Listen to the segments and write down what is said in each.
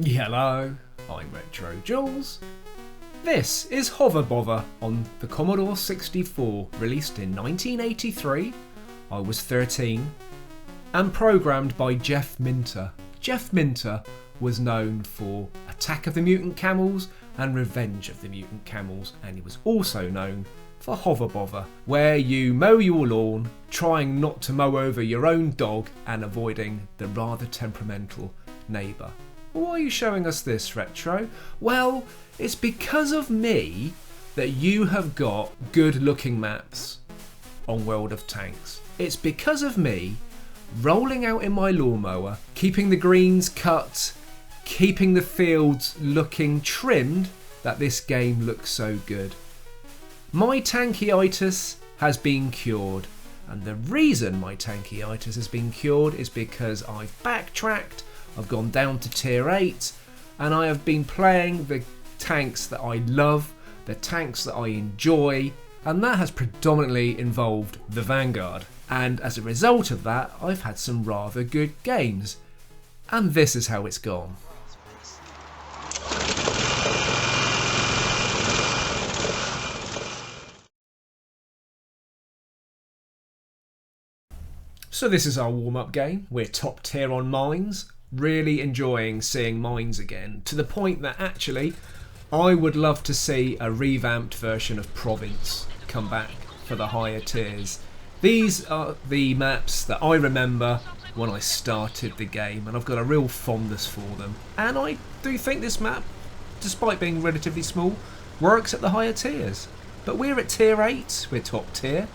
Hello, I'm RetroJules. This is Hover Bother on the Commodore 64, released in 1983. I was 13 and programmed by Jeff Minter. Jeff Minter was known for Attack of the Mutant Camels and Revenge of the Mutant Camels, and he was also known for Hover Bother, where you mow your lawn, trying not to mow over your own dog and avoiding the rather temperamental neighbour. Why are you showing us this, Retro? Well, it's because of me that you have got good looking maps on World of Tanks. It's because of me rolling out in my lawnmower, keeping the greens cut, keeping the fields looking trimmed, that this game looks so good. My tankiitis has been cured, and the reason my tankiitis has been cured is because I've backtracked, I've gone down to tier 8, and I have been playing the tanks that I love, the tanks that I enjoy, and that has predominantly involved the Vanguard. And as a result of that, I've had some rather good games. And this is how it's gone. So this is our warm-up game. We're top tier on mines. Really enjoying seeing mines again, to the point that actually I would love to see a revamped version of Province come back for the higher tiers. These are the maps that I remember when I started the game, and I've got a real fondness for them. And I do think this map, despite being relatively small, works at the higher tiers. But we're at tier 8, we're top tier,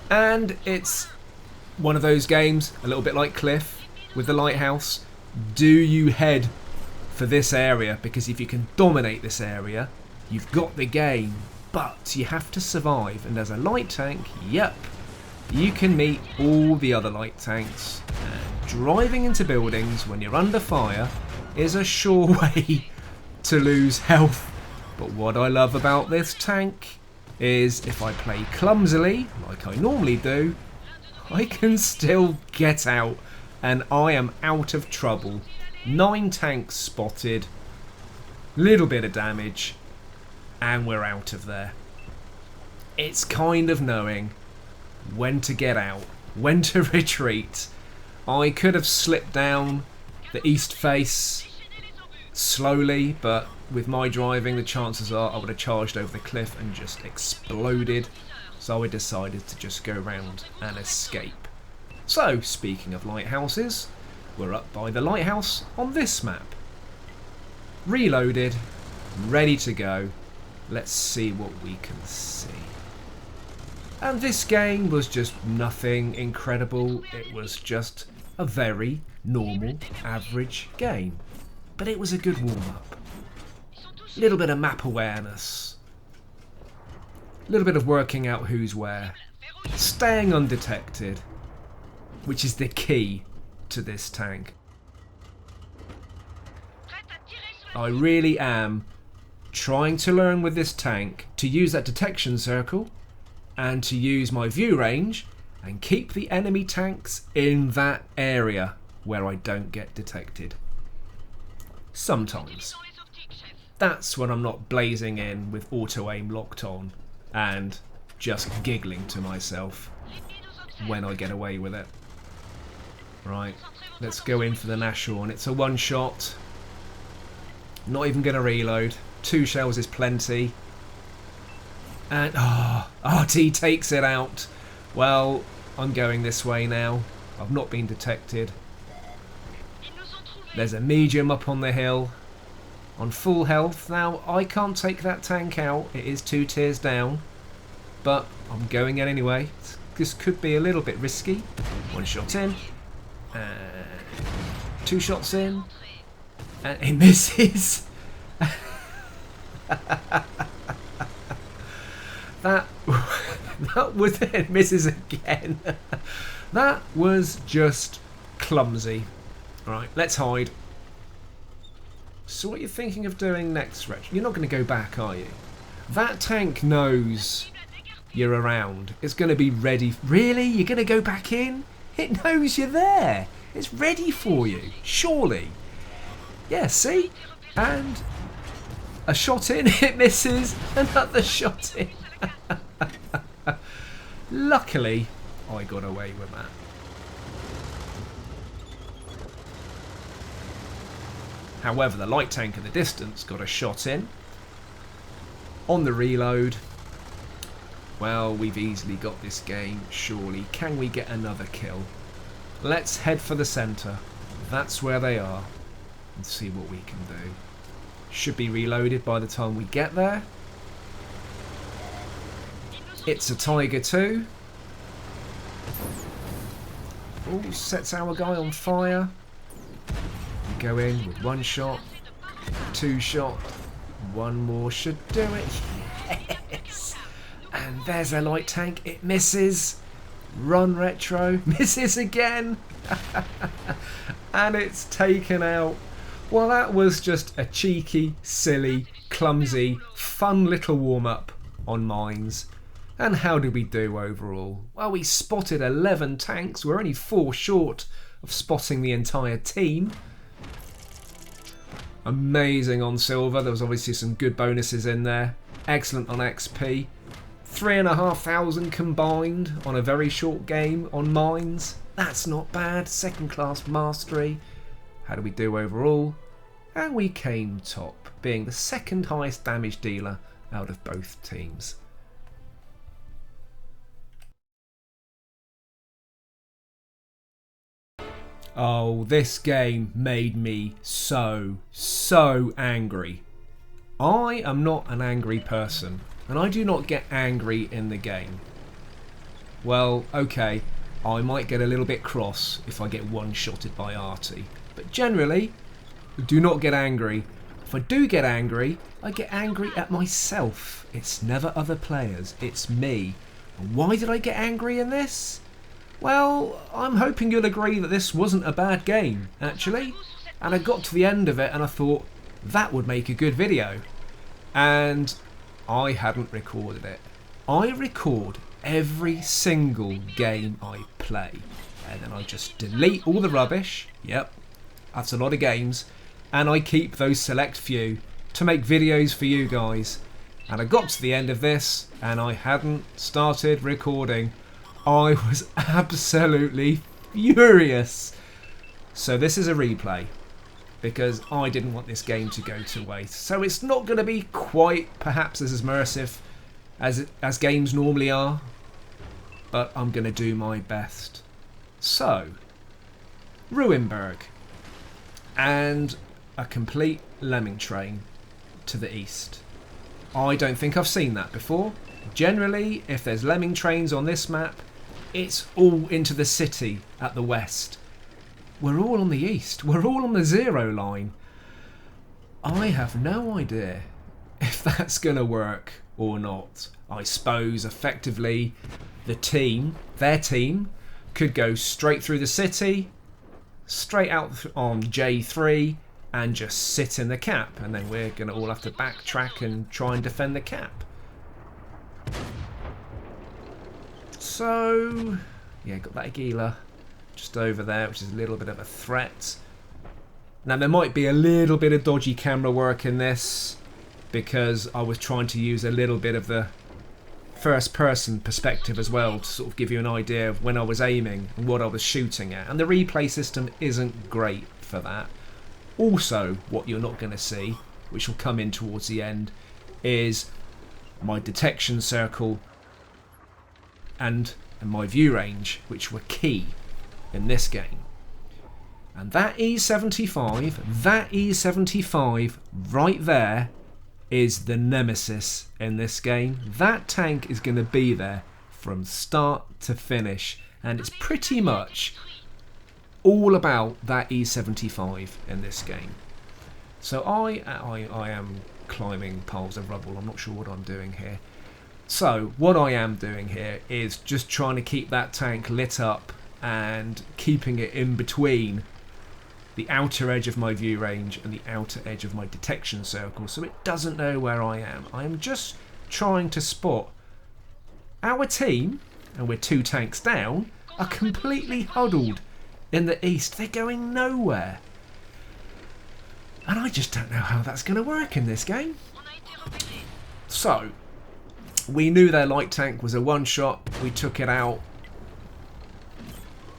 and it's one of those games, a little bit like Cliff with the lighthouse. Do you head for this area? Because if you can dominate this area, you've got the game. But you have to survive, and as a light tank, yep, you can meet all the other light tanks. And driving into buildings when you're under fire is a sure way to lose health. But what I love about this tank is if I play clumsily, like I normally do, I can still get out, and I am out of trouble. 9 tanks spotted, little bit of damage, and we're out of there. It's kind of knowing when to get out, when to retreat. I could have slipped down the east face slowly, but with my driving, the chances are I would have charged over the cliff and just exploded. So I decided to just go round and escape. So, speaking of lighthouses, we're up by the lighthouse on this map. Reloaded, ready to go. Let's see what we can see. And this game was just nothing incredible. It was just a very normal, average game. But it was a good warm-up. A little bit of map awareness. A little bit of working out who's where. Staying undetected, which is the key to this tank. I really am trying to learn with this tank to use that detection circle and to use my view range and keep the enemy tanks in that area where I don't get detected. Sometimes. That's when I'm not blazing in with auto aim locked on and just giggling to myself when I get away with it. Right, let's go in for the Nashorn. It's a one shot. Not even going to reload. 2 shells is plenty. And RT takes it out. Well, I'm going this way now. I've not been detected. There's a medium up on the hill. On full health. Now, I can't take that tank out. It is 2 tiers down. But I'm going in anyway. This could be a little bit risky. 1 shot in. 2 shots in. And it misses. That was it. Misses again. That was just clumsy. Right, let's hide. So what you're thinking of doing next, Rich? You're not going to go back, are you? That tank knows you're around. It's going to be ready. Really? You're going to go back in? It knows you're there. It's ready for you. Surely. Yeah, see? And a shot in, it misses. Another shot in. Luckily, I got away with that. However, the light tank in the distance got a shot in. On the reload, well, we've easily got this game, surely. Can we get another kill? Let's head for the centre. That's where they are. And see what we can do. Should be reloaded by the time we get there. It's a Tiger 2. Oh, sets our guy on fire. We go in with one shot, two shot, one more should do it. Yes! And there's a light tank. It misses. Run, Retro. Misses again. And it's taken out. Well, that was just a cheeky, silly, clumsy, fun little warm-up on mines. And how did we do overall? Well, we spotted 11 tanks. We're only 4 short of spotting the entire team. Amazing on silver. There was obviously some good bonuses in there. Excellent on XP. 3,500 combined on a very short game on mines. That's not bad. Second class mastery. How did we do overall? And we came top, being the second highest damage dealer out of both teams. Oh, this game made me so angry. I am not an angry person, and I do not get angry in the game. Well, okay, I might get a little bit cross if I get one-shotted by Artie, but generally, I do not get angry. If I do get angry, I get angry at myself. It's never other players, it's me. And why did I get angry in this? Well, I'm hoping you'll agree that this wasn't a bad game, actually. And I got to the end of it and I thought, that would make a good video. And I hadn't recorded it. I record every single game I play. And then I just delete all the rubbish. Yep, that's a lot of games. And I keep those select few to make videos for you guys. And I got to the end of this and I hadn't started recording. I was absolutely furious. So this is a replay because I didn't want this game to go to waste. So it's not going to be quite perhaps as immersive as games normally are, but I'm going to do my best. So, Ruinberg and a complete lemming train to the east. I don't think I've seen that before. Generally, if there's lemming trains on this map, it's all into the city at the west. We're all on the east. We're all on the 0 line. I have no idea if that's going to work or not. I suppose effectively the team, their team, could go straight through the city, straight out on J3 and just sit in the cap. And then we're going to all have to backtrack and try and defend the cap. So, yeah, got that Aguila just over there, which is a little bit of a threat. Now, there might be a little bit of dodgy camera work in this because I was trying to use a little bit of the first-person perspective as well to sort of give you an idea of when I was aiming and what I was shooting at. And the replay system isn't great for that. Also, what you're not going to see, which will come in towards the end, is my detection circle and my view range, which were key in this game. And that E75 right there is the nemesis in this game. That tank is going to be there from start to finish, and it's pretty much all about that E75 in this game. So I am climbing piles of rubble. I'm not sure what I'm doing here. So what I am doing here is just trying to keep that tank lit up and keeping it in between the outer edge of my view range and the outer edge of my detection circle so it doesn't know where I am. I am just trying to spot our team, and we're 2 tanks down, are completely huddled in the east. They're going nowhere. And I just don't know how that's going to work in this game. So, we knew their light tank was a one-shot. We took it out.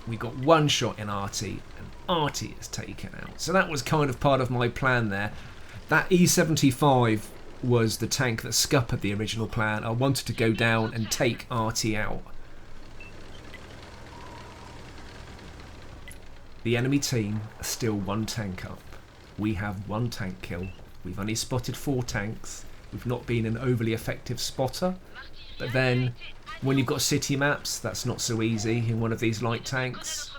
We got one shot in Artie, and Artie is taken out. So that was kind of part of my plan there. That E75 was the tank that scuppered the original plan. I wanted to go down and take Artie out. The enemy team are still one tank up. We have one tank kill. We've only spotted 4 tanks. We've not been an overly effective spotter. But then, when you've got city maps, that's not so easy in one of these light tanks.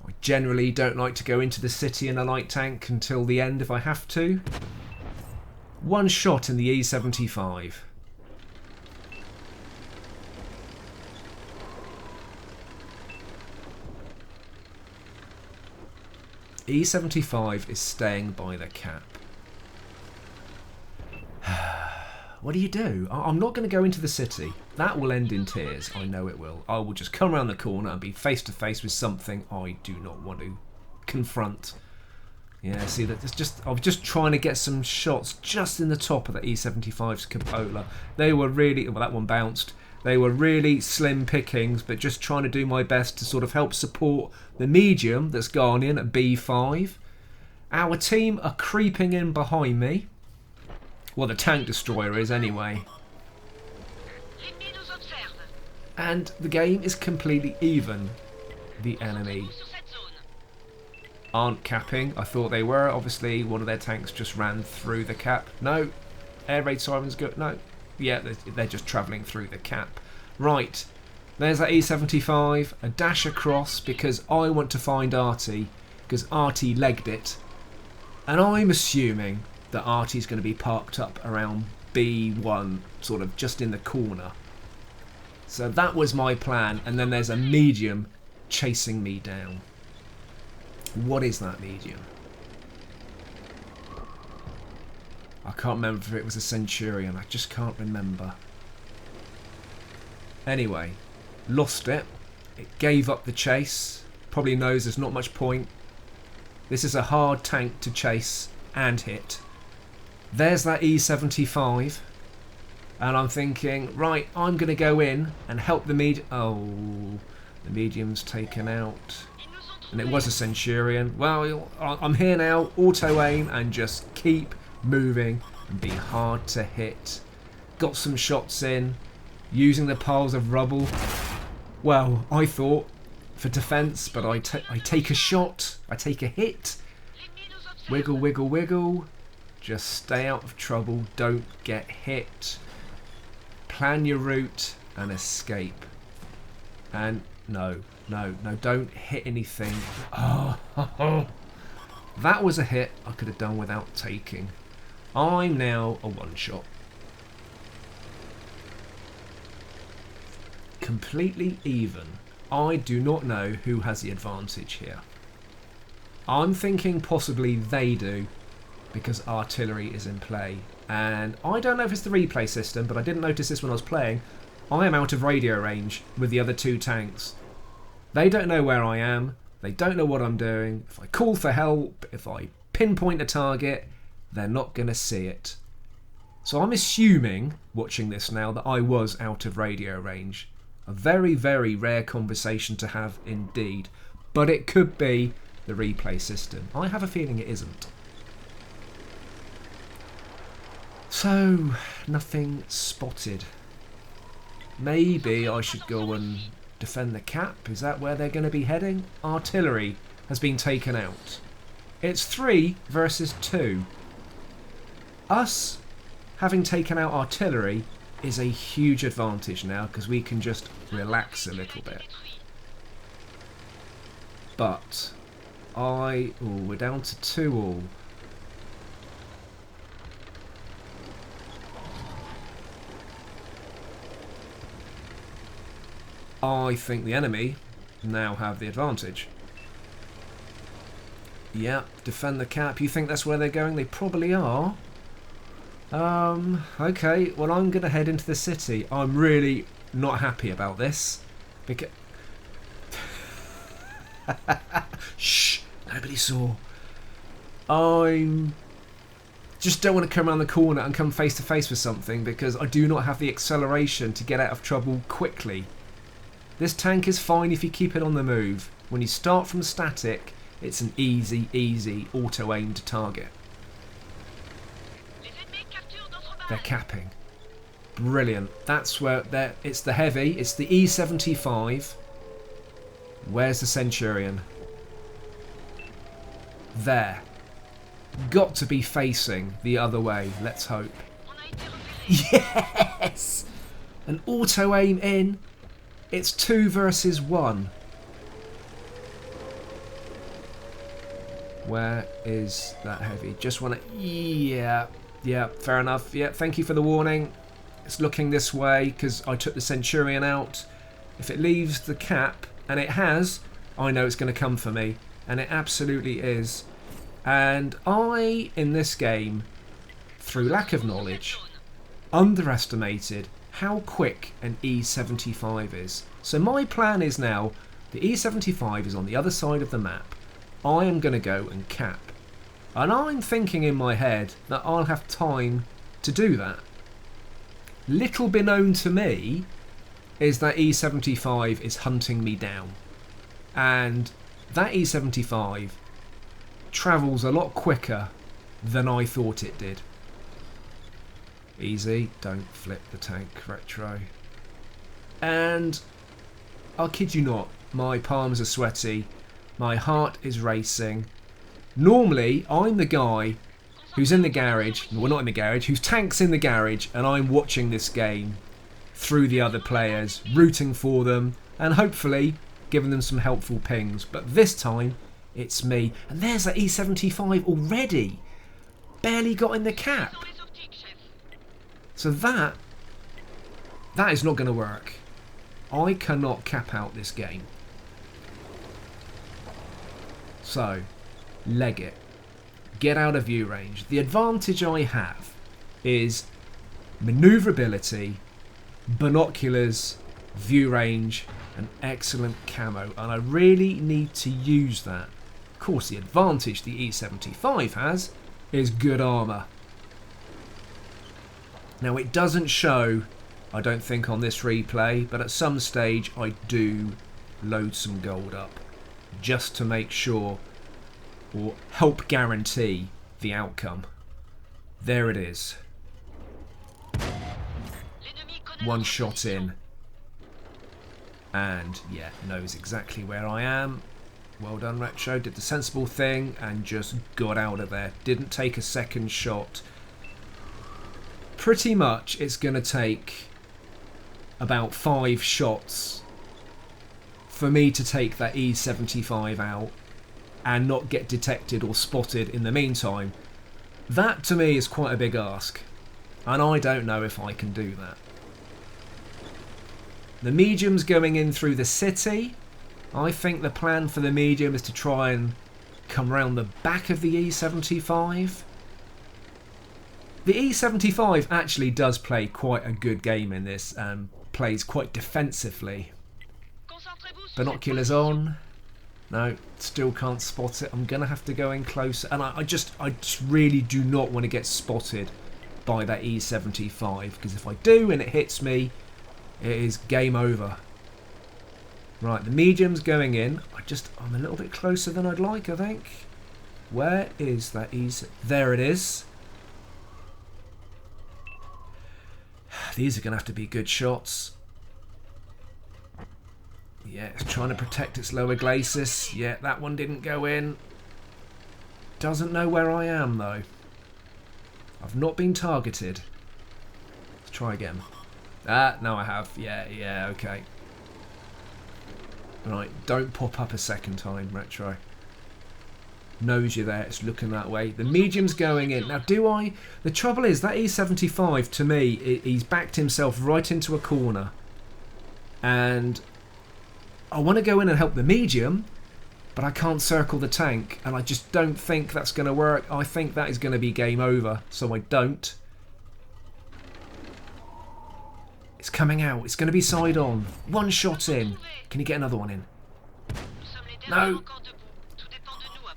I generally don't like to go into the city in a light tank until the end if I have to. One shot in the E75. E75 is staying by the cap. What do you do? I'm not going to go into the city. That will end in tears. I know it will. I will just come around the corner and be face to face with something I do not want to confront. Yeah, see, that's just, I was just trying to get some shots just in the top of the E75's cupola. They were really, well, that one bounced. They were really slim pickings, but just trying to do my best to sort of help support the medium that's gone in at B5. Our team are creeping in behind me. Well, the tank destroyer is anyway. And the game is completely even. The enemy aren't capping. I thought they were. Obviously, one of their tanks just ran through the cap. No. Air raid sirens go. No. Yeah, they're just travelling through the cap. Right. There's that E75. A dash across because I want to find Artie. Because Artie legged it. And I'm assuming that Artie's going to be parked up around B1, sort of just in the corner. So that was my plan, and then there's a medium chasing me down. What is that medium? I can't remember if it was a Centurion, I just can't remember. Anyway, lost it. It gave up the chase. Probably knows there's not much point. This is a hard tank to chase and hit. There's that E75, and I'm thinking, right, I'm going to go in and help the medium. Oh, the medium's taken out. And it was a Centurion. Well, I'm here now, auto aim, and just keep moving and be hard to hit. Got some shots in, using the piles of rubble. Well, I thought for defence, but I take a shot, I take a hit. Wiggle, wiggle, wiggle. Just stay out of trouble, don't get hit. Plan your route and escape. And no, don't hit anything. Oh, that was a hit I could have done without taking. I'm now a one-shot. Completely even. I do not know who has the advantage here. I'm thinking possibly they do, because artillery is in play. And I don't know if it's the replay system, but I didn't notice this when I was playing. I am out of radio range with the other 2 tanks. They don't know where I am. They don't know what I'm doing. If I call for help, if I pinpoint a target, they're not going to see it. So I'm assuming, watching this now, that I was out of radio range. A very, very rare conversation to have indeed. But it could be the replay system. I have a feeling it isn't. So, nothing spotted. Maybe I should go and defend the cap. Is that where they're going to be heading? Artillery has been taken out. It's 3 versus 2. Us having taken out artillery is a huge advantage now because we can just relax a little bit. But we're down to 2-all. I think the enemy now have the advantage. Yeah, defend the cap. You think that's where they're going? They probably are. Okay, well I'm going to head into the city. I'm really not happy about this. Because... Shh, nobody saw. I'm just don't want to come around the corner and come face to face with something because I do not have the acceleration to get out of trouble quickly. This tank is fine if you keep it on the move. When you start from static, it's an easy auto-aimed target. They're capping. Brilliant. That's where it's the heavy. It's the E75. Where's the Centurion? There. Got to be facing the other way. Let's hope. Yes! An auto-aim in. It's 2 versus 1. Where is that heavy? Just want to... Yeah, fair enough. Yeah, thank you for the warning. It's looking this way because I took the Centurion out. If it leaves the cap, and it has, I know it's going to come for me. And it absolutely is. And I, in this game, through lack of knowledge, underestimated how quick an E75 is. So my plan is now, the E75 is on the other side of the map. I am going to go and cap. And I'm thinking in my head that I'll have time to do that. Little beknown to me is that E75 is hunting me down. And that E75 travels a lot quicker than I thought it did. Easy, don't flip the tank, Retro. And I'll kid you not, my palms are sweaty, my heart is racing. Normally, I'm the guy who's in the garage, well not in the garage, whose tank's in the garage, and I'm watching this game through the other players, rooting for them, and hopefully giving them some helpful pings. But this time, it's me. And there's that E75 already. Barely got in the cap. So that is not going to work. I cannot cap out this game. So, leg it. Get out of view range. The advantage I have is maneuverability, binoculars, view range, and excellent camo. And I really need to use that. Of course, the advantage the E75 has is good armour. Now, it doesn't show, I don't think, on this replay, but at some stage I do load some gold up just to make sure or help guarantee the outcome. There it is. One shot in. And, yeah, knows exactly where I am. Well done, Retro. Did the sensible thing and just got out of there. Didn't take a second shot. Pretty much it's going to take about 5 shots for me to take that E75 out and not get detected or spotted in the meantime. That to me is quite a big ask, and I don't know if I can do that. The medium's going in through the city. I think the plan for the medium is to try and come round the back of the E75. The E75 actually does play quite a good game in this and plays quite defensively. Binoculars on. No, still can't spot it. I'm going to have to go in closer. And I just really do not want to get spotted by that E75. Because if I do and it hits me, it is game over. Right, the medium's going in. I'm a little bit closer than I'd like, I think. Where is that There it is. These are going to have to be good shots. Yeah, it's trying to protect its lower glacis. Yeah, that one didn't go in. Doesn't know where I am, though. I've not been targeted. Let's try again. Ah, no I have. Yeah, okay. Right, don't pop up a second time, Retro. Knows you're there, it's looking that way. The medium's going in. Now, the trouble is, that E75, to me, he's backed himself right into a corner. And I want to go in and help the medium, but I can't circle the tank, and I just don't think that's going to work. I think that is going to be game over, so I don't. It's coming out. It's going to be side on. One shot in. Can you get another one in? No.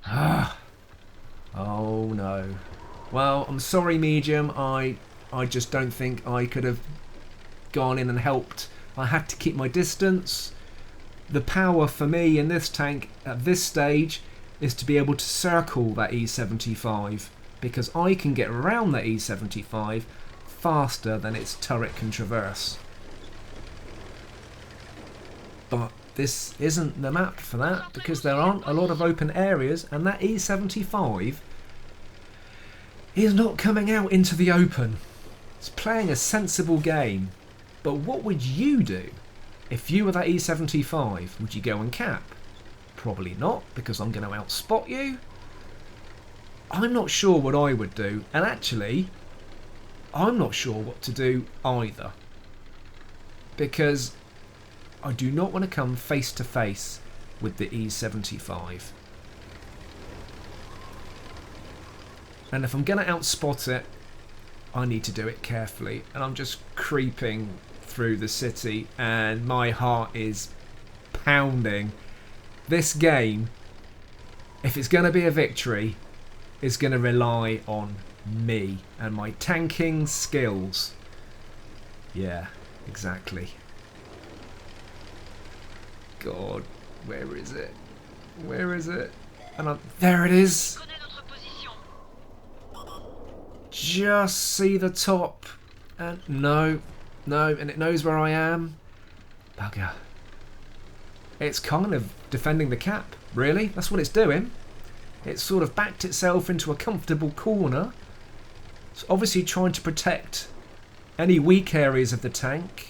Ah. Oh no. Well, I'm sorry, medium. I just don't think I could have gone in and helped. I had to keep my distance. The power for me in this tank at this stage is to be able to circle that E75, because I can get around that E75 faster than its turret can traverse. But this isn't the map for that, because there aren't a lot of open areas, and that E75 is not coming out into the open. It's playing a sensible game. But what would you do if you were that E75? Would you go and cap? Probably not, because I'm going to outspot you. I'm not sure what I would do, and actually I'm not sure what to do either, because I do not want to come face to face with the E75. And if I'm going to outspot it, I need to do it carefully. And I'm just creeping through the city and my heart is pounding. This game, if it's going to be a victory, is going to rely on me and my tanking skills. Yeah, exactly. God, where is it? Where is it? And there it is. Just see the top, and no, and it knows where I am. Bugger. It's kind of defending the cap, really. That's what it's doing. It's sort of backed itself into a comfortable corner. It's obviously trying to protect any weak areas of the tank.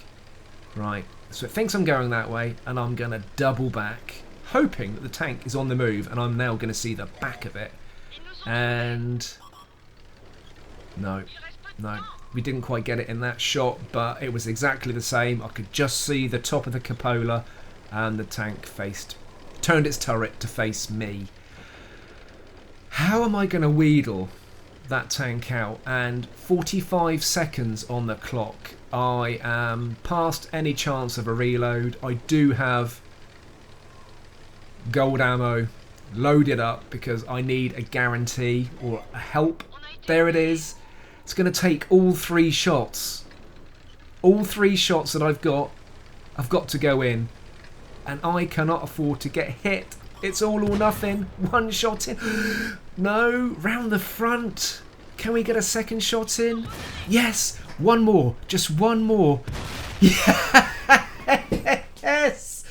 Right, so it thinks I'm going that way, and I'm going to double back, hoping that the tank is on the move, and I'm now going to see the back of it. And no, we didn't quite get it in that shot, but it was exactly the same. I could just see the top of the cupola, and the tank turned its turret to face me. How am I going to wheedle that tank out? And 45 seconds on the clock. I am past any chance of a reload. I do have gold ammo loaded up because I need a guarantee or a help. There it is. It's going to take all 3 shots. All 3 shots that I've got to go in. And I cannot afford to get hit. It's all or nothing. 1 shot in. No, round the front. Can we get a second shot in? Yes. 1 more. Just 1 more. Yes.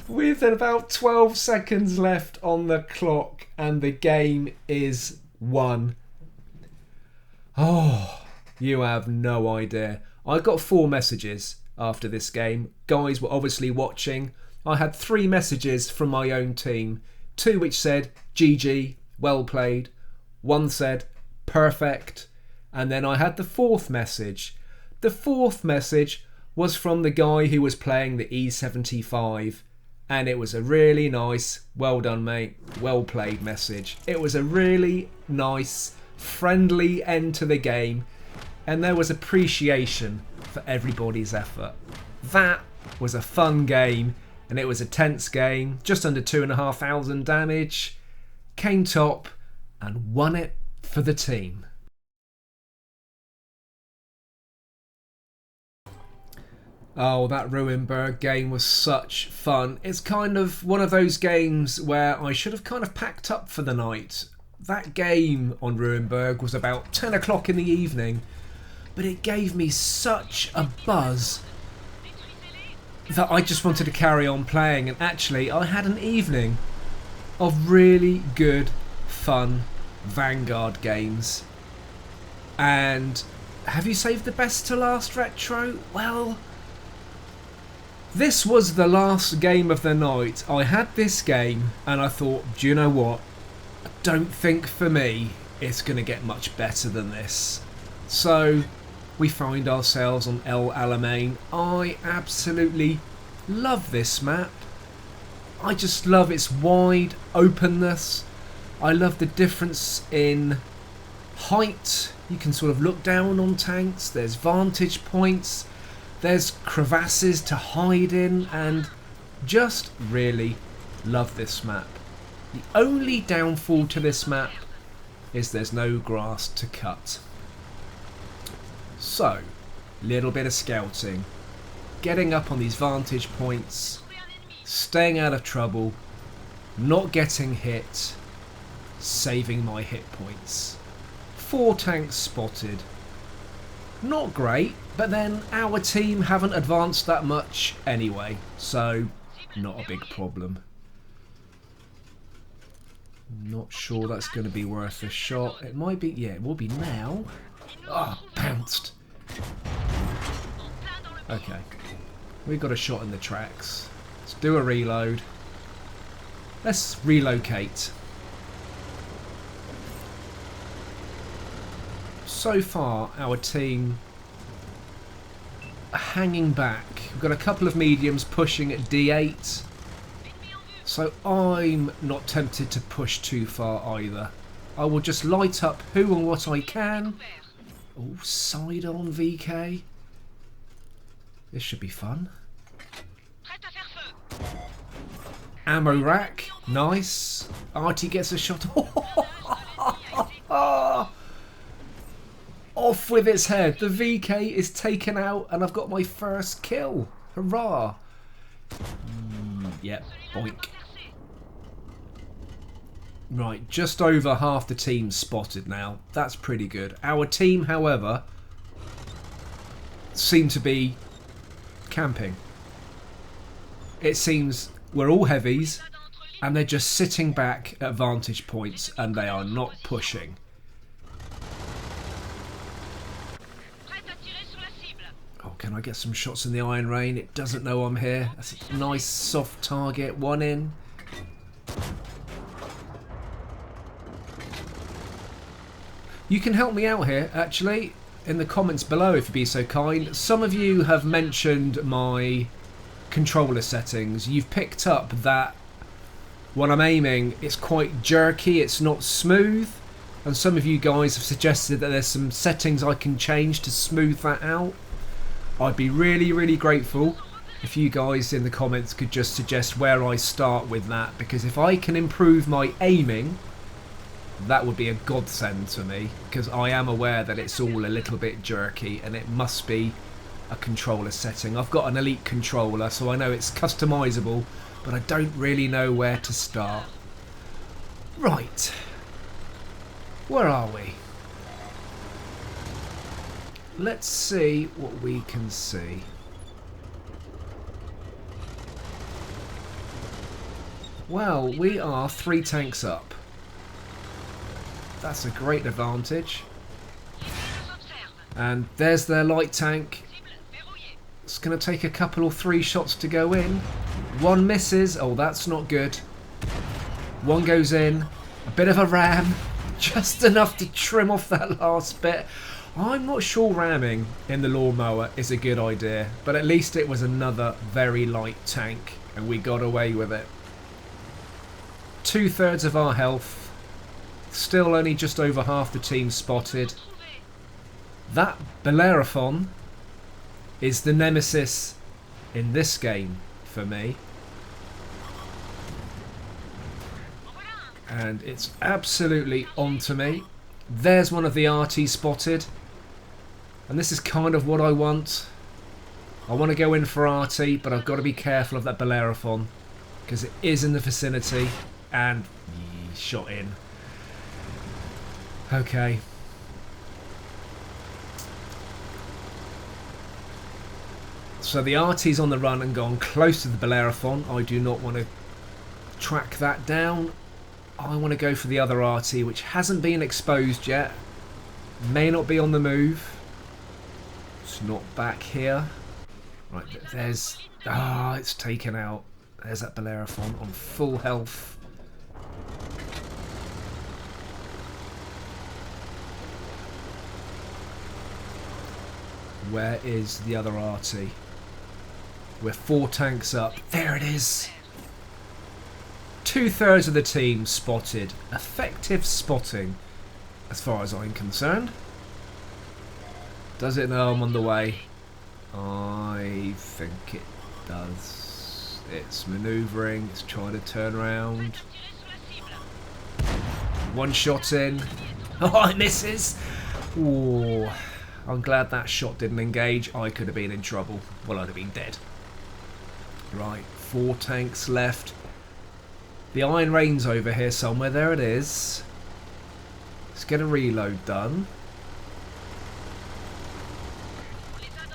With about 12 seconds left on the clock. And the game is won. Oh, you have no idea. I got 4 messages after this game. Guys were obviously watching. I had 3 messages from my own team. 2 which said, GG, well played. 1 said, perfect. And then I had the 4th message. The 4th message was from the guy who was playing the E75. And it was a really nice, well done mate, well played message. It was a really nice, friendly end to the game, and there was appreciation for everybody's effort. That was a fun game, and it was a tense game, just under 2,500 damage, came top and won it for the team. Oh, that Ruinberg game was such fun. It's kind of one of those games where I should have kind of packed up for the night. That game on Ruinberg was about 10 o'clock in the evening, but it gave me such a buzz that I just wanted to carry on playing, and actually I had an evening of really good, fun Vanguard games. And have you saved the best to last, Retro? Well, this was the last game of the night. I had this game and I thought, do you know what? I don't think for me it's going to get much better than this. So we find ourselves on El Alamein. I absolutely love this map. I just love its wide openness. I love the difference in height. You can sort of look down on tanks. There's vantage points. There's crevasses to hide in, and just really love this map. The only downfall to this map is there's no grass to cut. So, little bit of scouting, getting up on these vantage points, staying out of trouble, not getting hit, saving my hit points. 4 tanks spotted. Not great, but then our team haven't advanced that much anyway, so not a big problem. Not sure that's going to be worth a shot. It might be, yeah, it will be now. Ah, oh, bounced. Okay, we got a shot in the tracks. Let's do a reload. Let's relocate. So far, our team are hanging back. We've got a couple of mediums pushing at D8. So I'm not tempted to push too far either. I will just light up who and what I can. Oh, side on VK. This should be fun. Ammo rack. Nice. Artie gets a shot. Off with its head. The VK is taken out and I've got my first kill. Hurrah. Yep. Boink. Right, just over half the team spotted now. That's pretty good. Our team, however, seem to be camping. It seems we're all heavies and they're just sitting back at vantage points and they are not pushing. Oh, can I get some shots in the Iron Rain? It doesn't know I'm here. That's a nice soft target. One in. You can help me out here, actually, in the comments below if you'd be so kind. Some of you have mentioned my controller settings. You've picked up that when I'm aiming, it's quite jerky, it's not smooth. And some of you guys have suggested that there's some settings I can change to smooth that out. I'd be really, really grateful if you guys in the comments could just suggest where I start with that. Because if I can improve my aiming, that would be a godsend to me, because I am aware that it's all a little bit jerky and it must be a controller setting. I've got an elite controller, so I know it's customizable, but I don't really know where to start. Right, where are we? Let's see what we can see. Well, we are 3 tanks up. That's a great advantage. And there's their light tank. It's going to take a couple or 3 shots to go in. One misses. Oh, that's not good. One goes in. A bit of a ram. Just enough to trim off that last bit. I'm not sure ramming in the lawnmower is a good idea, but at least it was another very light tank and we got away with it. 2/3 of our health. Still only just over half the team spotted. That Bellerophon is the nemesis in this game for me. And it's absolutely onto me. There's one of the RT spotted. And this is kind of what I want. I want to go in for RT, but I've got to be careful of that Bellerophon because it is in the vicinity. And shot in. Okay. So the RT's on the run and gone close to the Bellerophon. I do not want to track that down. I want to go for the other RT, which hasn't been exposed yet. May not be on the move. It's not back here. Right, there's... Ah, it's taken out. There's that Bellerophon on full health. Where is the other RT? We're 4 tanks up. There it is. 2/3 of the team spotted. Effective spotting, as far as I'm concerned. Does it know I'm on the way? I think it does. It's manoeuvring. It's trying to turn around. One shot in. Oh, it misses. Ooh, I'm glad that shot didn't engage. I could have been in trouble. Well, I'd have been dead. Right, 4 tanks left. The Iron Rain's over here somewhere. There it is. Let's get a reload done.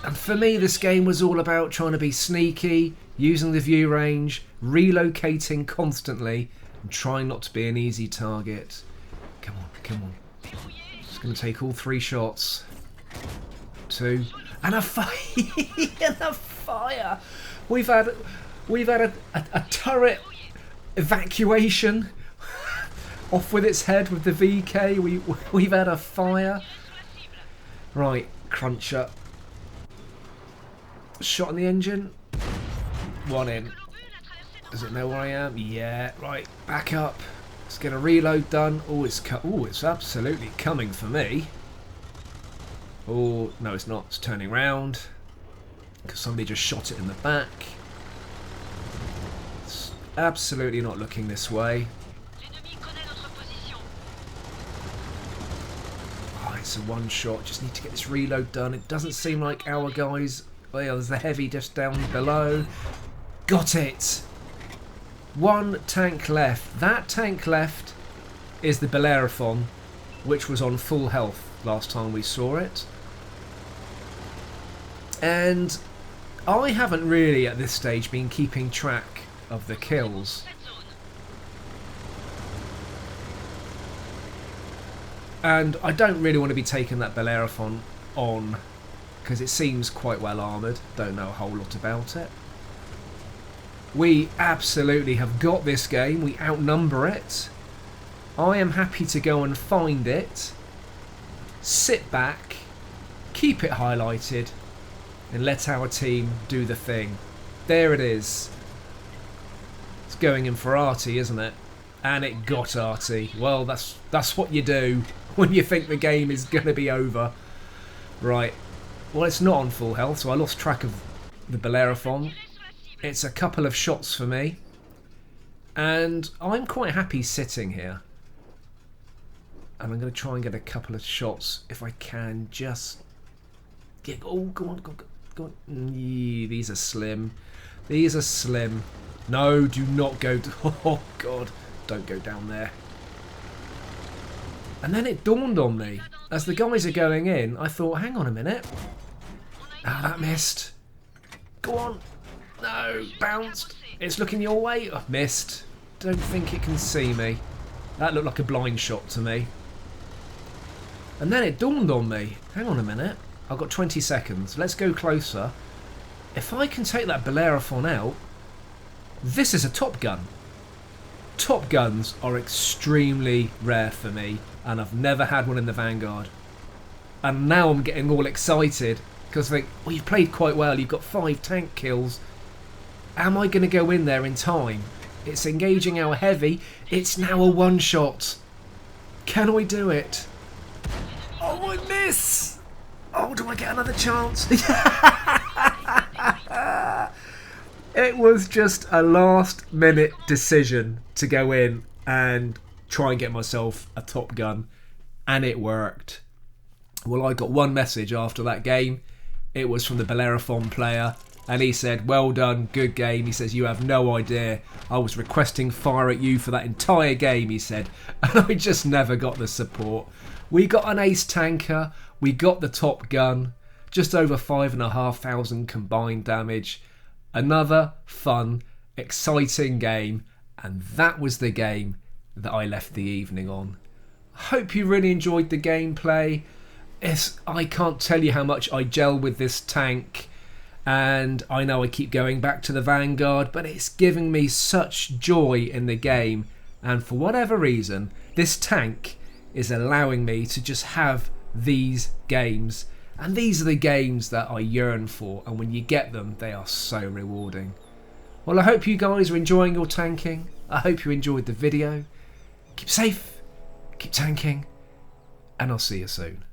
And for me, this game was all about trying to be sneaky, using the view range, relocating constantly, and trying not to be an easy target. Come on, come on. Just going to take all 3 shots. 2. And a fire! And a fire! We've had a turret evacuation off with its head with the VK. We've had a fire. Right, cruncher. Shot in the engine. 1 in. Does it know where I am? Yeah. Right, back up. Let's get a reload done. Oh, it's absolutely coming for me. Oh, no, it's not. It's turning round because somebody just shot it in the back. It's absolutely not looking this way. Oh, it's a 1 shot. Just need to get this reload done. It doesn't seem like our guys. Well, there's the heavy just down below. Got it! 1 tank left. That tank left is the Bellerophon, which was on full health last time we saw it. And I haven't really at this stage been keeping track of the kills. And I don't really want to be taking that Bellerophon on, because it seems quite well armoured. Don't know a whole lot about it. We absolutely have got this game. We outnumber it. I am happy to go and find it, sit back, keep it highlighted, and let our team do the thing. There it is. It's going in for Artie, isn't it? And it got Artie. Well, that's what you do when you think the game is going to be over. Right. Well, it's not on full health, so I lost track of the Bellerophon. It's a couple of shots for me. And I'm quite happy sitting here. And I'm going to try and get a couple of shots if I can. Just get... Oh, go on, go on, go on. These are slim. These are slim. No, do not go... Oh, God. Don't go down there. And then it dawned on me. As the guys are going in, I thought, hang on a minute. Ah, that missed. Go on. No, bounced. It's looking your way. Oh, missed. Don't think it can see me. That looked like a blind shot to me. And then it dawned on me. Hang on a minute. I've got 20 seconds. Let's go closer. If I can take that Bellerophon out, this is a Top Gun. Top Guns are extremely rare for me, and I've never had one in the Vanguard. And now I'm getting all excited because I think, well, you've played quite well. You've got 5 tank kills. Am I going to go in there in time? It's engaging our heavy. It's now a 1 shot. Can I do it? Oh, I miss! Oh, do I get another chance? It was just a last minute decision to go in and try and get myself a Top Gun, and it worked. Well, I got one message after that game. It was from the Bellerophon player, and he said, well done, good game. He says, you have no idea. I was requesting fire at you for that entire game, he said, and I just never got the support. We got an ace tanker, we got the Top Gun, just over 5,500 combined damage. Another fun, exciting game, and that was the game that I left the evening on. Hope you really enjoyed the gameplay. I can't tell you how much I gel with this tank, and I know I keep going back to the Vanguard, but it's giving me such joy in the game, and for whatever reason, this tank is allowing me to just have these games. And these are the games that I yearn for, and when you get them, they are so rewarding. Well, I hope you guys are enjoying your tanking. I hope you enjoyed the video. Keep safe, keep tanking, and I'll see you soon.